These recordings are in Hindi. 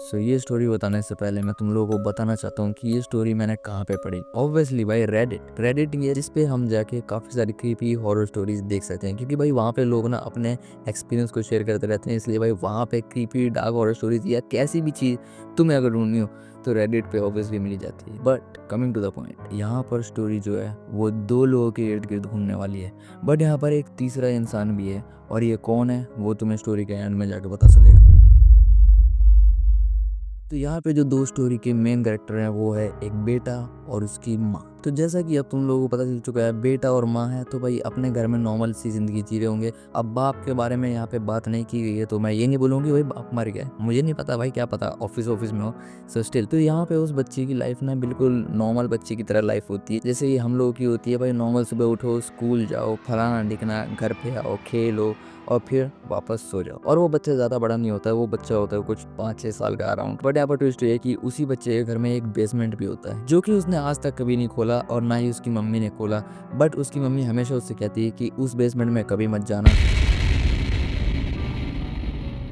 सो ये स्टोरी बताने से पहले मैं तुम लोगों को बताना चाहता हूँ कि ये स्टोरी मैंने कहाँ पे पढ़ी। ऑब्वियसली भाई रेडिट ये जिस पे हम जाके काफ़ी सारी क्रीपी हॉरर स्टोरीज देख सकते हैं, क्योंकि भाई वहाँ पे लोग ना अपने एक्सपीरियंस को शेयर करते रहते हैं। इसलिए भाई वहाँ पे क्रीपी डार्क हॉरर स्टोरीज या कैसी भी चीज़ तुम्हें अगर ढूंढनी हो तो रेडिट पे ऑब्वियसली मिल जाती है। But coming to the point, यहाँ पर स्टोरी जो है वो 2 लोगों के इर्द गिर्द घूमने वाली है। बट यहाँ पर एक तीसरा इंसान भी है, और ये कौन है वो तुम्हें स्टोरी के एंड में जाके पता चलेगा। तो यहाँ पे जो 2 स्टोरी के मेन कैरेक्टर हैं वो है एक बेटा और उसकी माँ। तो जैसा कि अब तुम लोगों को पता चल चुका है, बेटा और माँ है तो भाई अपने घर में नॉर्मल सी जिंदगी जी रहे होंगे। अब बाप के बारे में यहाँ पे बात नहीं की गई है, तो मैं ये नहीं बोलूँगी भाई बाप मर गया है, मुझे नहीं पता भाई, क्या पता ऑफिस में हो। सो स्टिल तो यहाँ पे उस बच्चे की लाइफ ना बिल्कुल नॉर्मल बच्चे की तरह लाइफ होती है, जैसे ही हम लोगों की होती है भाई। नॉर्मल सुबह उठो, स्कूल जाओ, फलाना ढिकना, घर पे आओ, खेलो और फिर वापस सो जाओ। और वो बच्चा ज़्यादा बड़ा नहीं होता है, वो बच्चा होता है कुछ 5-6 साल का अराउंड। बट यहाँ पर ट्विस्ट ये है कि उसी बच्चे के घर में एक बेसमेंट भी होता है, जो कि उसने आज तक कभी नहीं खोला और ना ही उसकी मम्मी ने खोला। बट उसकी मम्मी हमेशा उससे कहती है कि उस बेसमेंट में कभी मत जाना।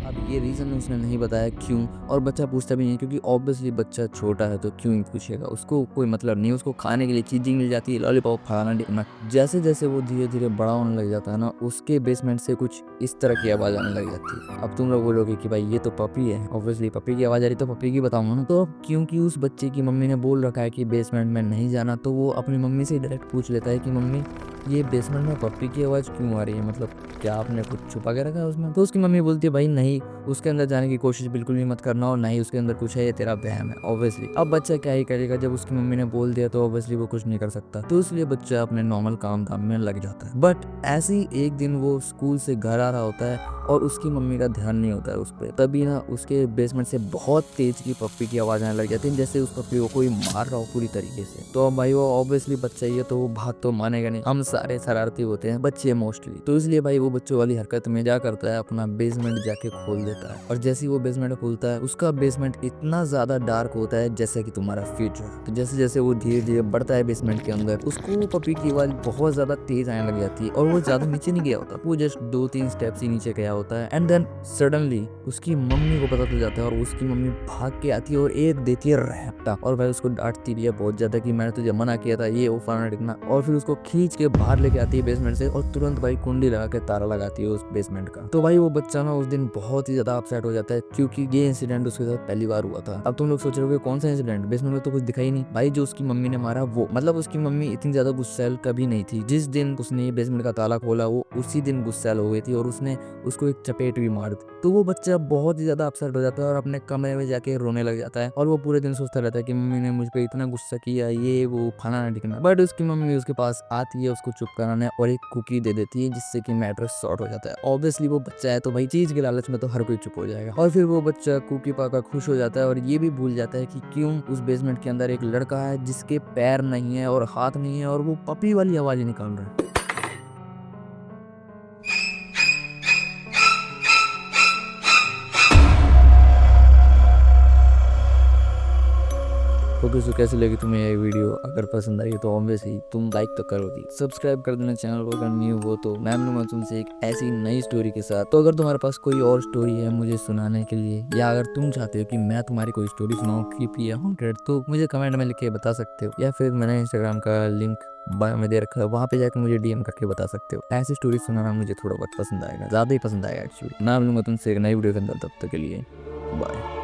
अब ये रीज़न उसने नहीं बताया क्यों, और बच्चा पूछता भी नहीं, क्योंकि ऑब्वियसली बच्चा छोटा है तो क्यों ही पूछेगा, उसको कोई मतलब नहीं। उसको खाने के लिए चीज़ें मिल जाती है, लॉलीपॉप, फलाना ढिकना। जैसे जैसे वो धीरे धीरे बड़ा होने लग जाता है ना, उसके बेसमेंट से कुछ इस तरह की आवाज़ आने लग जाती है। अब तुम लोग बोलोगे कि भाई ये तो पपी है, ऑब्वियसली पपी की आवाज़ आ रही तो पपी की बताऊंगा ना। तो क्योंकि उस बच्चे की मम्मी ने बोल रखा है कि बेसमेंट में नहीं जाना, तो वो अपनी मम्मी से डायरेक्ट पूछ लेता है कि मम्मी ये बेसमेंट में पप्पी की आवाज़ क्यों आ रही है, मतलब क्या आपने कुछ छुपा के रखा है उसमें। तो उसकी मम्मी बोलती है भाई नहीं, उसके अंदर जाने की कोशिश बिल्कुल भी मत करना, और ना ही उसके अंदर कुछ है, ये तेरा वहम है। ऑब्वियसली अब बच्चा क्या ही करेगा, जब उसकी मम्मी ने बोल दिया तो ऑब्वियसली वो कुछ नहीं कर सकता, तो इसलिए बच्चा अपने नॉर्मल काम धाम में लग जाता है। बट ऐसे ही एक दिन वो स्कूल से घर आ रहा होता है और उसकी मम्मी का ध्यान नहीं होता है उस पर। तभी ना उसके बेसमेंट से बहुत तेज की पप्पी की आवाज़ आने लग जाती है, जैसे उस पप्पी को कोई मार रहा हो पूरी तरीके से। तो अब भाई वो ऑब्वियसली बच्चा ही है तो वो बात तो मानेगा नहीं, हम सारे शरारती होते हैं बच्चे मोस्टली। तो इसलिए भाई वो बच्चों वाली हरकत में क्या करता है, अपना बेसमेंट जाके खोल देता है। और जैसे ही वो बेसमेंट खोलता है, उसका बेसमेंट इतना ज्यादा डार्क होता है जैसे कि तुम्हारा फ्यूचर। तो जैसे जैसे वो धीरे धीरे बढ़ता है बेसमेंट के अंदर, उसको पपी की आवाज बहुत ज्यादा तेज आने लग जाती है, और वो ज्यादा नीचे नहीं गया होता, वो जस्ट 2-3 स्टेप्स ही नीचे गया होता है। एंड देन सडनली उसकी मम्मी को पता चल जाता है, और उसकी मम्मी भाग के आती है और एक देती है रैप्टा, और भाई उसको डांटती भी है बहुत ज्यादा कि मैंने तुझे मना किया था, ये वो फलाना ढिकना। और फिर उसको खींच के बाहर लेके आती है बेसमेंट से, और तुरंत भाई कुंडी लगा के ताला लगाती है उस बेसमेंट का। तो भाई वो बच्चा ना उस दिन बहुत ही ज्यादा अपसेट हो जाता है, क्योंकि ये इंसिडेंट उसके साथ पहली बार हुआ था। अब तुम लोग सोच रहे हो कौन सा इंसिडेंट, बेसमेंट में तो कुछ दिखाई नहीं भाई। जो उसकी मम्मी ने मारा वो, मतलब उसकी मम्मी इतनी ज्यादा गुस्सैल कभी नहीं थी। जिस दिन उसने बेसमेंट का ताला खोला वो उसी दिन गुस्सैल हो गई थी, और उसने उसको एक चपेट भी मार दी। तो वो बच्चा बहुत ही ज्यादा अपसेट हो जाता है और अपने कमरे में जाके रोने लग जाता है, और वो पूरे दिन सोचता रहता है कि मम्मी ने मुझ पे इतना गुस्सा किया, ये वो फलाना ढिकना। बट उसकी मम्मी उसके पास आती है उसको चुप कराने, और एक कुकी दे देती है, जिससे कि मैटर सॉर्ट हो जाता है। ऑब्वियसली वो बच्चा है तो भाई चीज के लालच में तो हर कोई चुप हो जाएगा, और फिर वो बच्चा कुकी पाकर खुश हो जाता है, और ये भी भूल जाता है कि क्यों उस बेसमेंट के अंदर एक लड़का है जिसके पैर नहीं है और हाथ नहीं है, और वो पपी वाली आवाज निकाल रहा है। ओके, सो कैसी लगी तुम्हें ये वीडियो? अगर पसंद आई तो ऑब्वियसली तुम लाइक तो करोगी, सब्सक्राइब कर देना चैनल को अगर न्यू हो तो। मैं मिलूंगा तुमसे एक ऐसी नई स्टोरी के साथ। तो अगर तुम्हारे पास कोई और स्टोरी है मुझे सुनाने के लिए, या अगर तुम चाहते हो कि मैं तुम्हारी कोई स्टोरी सुनाऊं क्रीपी या हॉन्टेड, तो मुझे कमेंट में लिख के बता सकते हो, या फिर मैंने इंस्टाग्राम का लिंक बायो में दे रखा है, वहाँ पे जाकर मुझे डीएम करके बता सकते हो। ऐसी स्टोरी सुनाना मुझे थोड़ा बहुत पसंद आएगा, ज़्यादा ही पसंद आएगा एक्चुअली। मैं मिलूंगा तुमसे एक नई वीडियो के अंदर, तब तक के लिए बाय।